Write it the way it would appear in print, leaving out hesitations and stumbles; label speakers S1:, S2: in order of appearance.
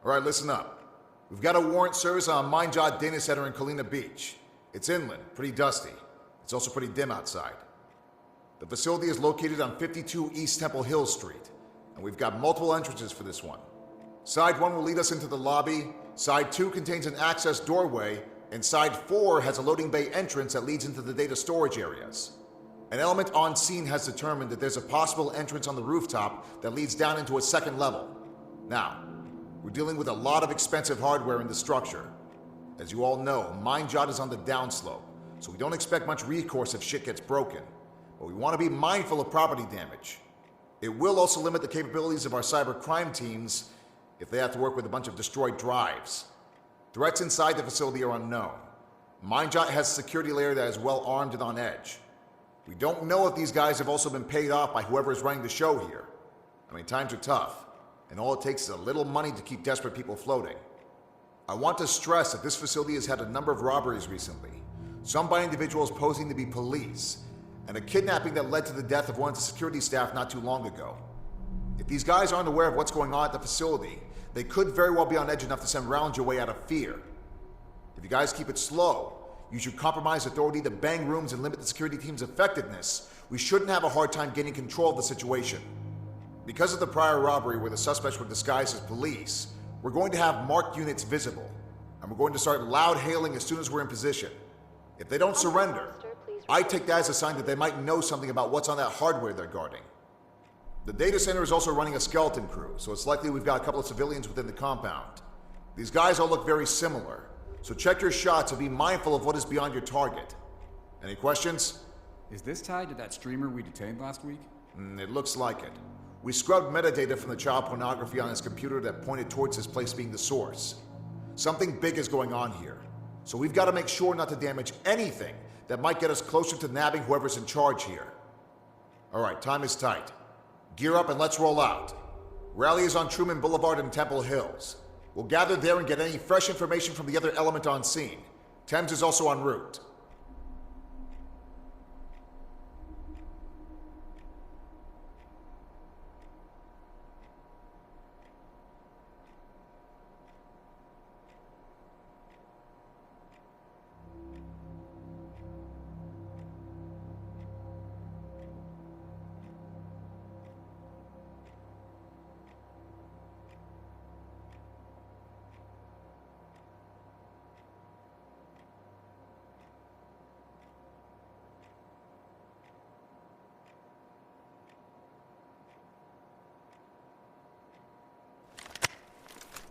S1: All right, listen up. We've got a warrant service on Mindjot Datacenter in Kalina Beach. It's inland, pretty dusty. It's also pretty dim outside. The facility is located on 52 East Temple Hill Street, and we've got multiple entrances for this one. Side 1 will lead us into the lobby, Side 2 contains an access doorway, and Side 4 has a loading bay entrance that leads into the data storage areas. An element on scene has determined that there's a possible entrance on the rooftop that leads down into a second level. Now, we're dealing with a lot of expensive hardware in the structure. As you all know, Mindjot is on the downslope, so we don't expect much recourse if shit gets broken. But we want to be mindful of property damage. It will also limit the capabilities of our cyber crime teams if they have to work with a bunch of destroyed drives. Threats inside the facility are unknown. Mindjot has a security layer that is well armed and on edge. We don't know if these guys have also been paid off by whoever is running the show here. I mean, times are tough, and all it takes is a little money to keep desperate people floating. I want to stress that this facility has had a number of robberies recently, some by individuals posing to be police, and a kidnapping that led to the death of one of the security staff not too long ago. If these guys aren't aware of what's going on at the facility, they could very well be on edge enough to send rounds your way out of fear. If you guys keep it slow, you should compromise authority to bang rooms and limit the security team's effectiveness. We shouldn't have a hard time gaining control of the situation. Because of the prior robbery where the suspects were disguised as police, we're going to have marked units visible, and we're going to start loud hailing as soon as we're in position. If they don't surrender, I take that as a sign that they might know something about what's on that hardware they're guarding. The data center is also running a skeleton crew, so it's likely we've got a couple of civilians within the compound. These guys all look very similar, so check your shots and be mindful of what is beyond your target. Any questions?
S2: Is this tied to that streamer we detained last week?
S1: It looks like it. We scrubbed metadata from the child pornography on his computer that pointed towards this place being the source. Something big is going on here, so we've got to make sure not to damage anything that might get us closer to nabbing whoever's in charge here. All right, time is tight. Gear up and let's roll out. Rally is on Truman Boulevard in Temple Hills. We'll gather there and get any fresh information from the other element on scene. Thames is also en route.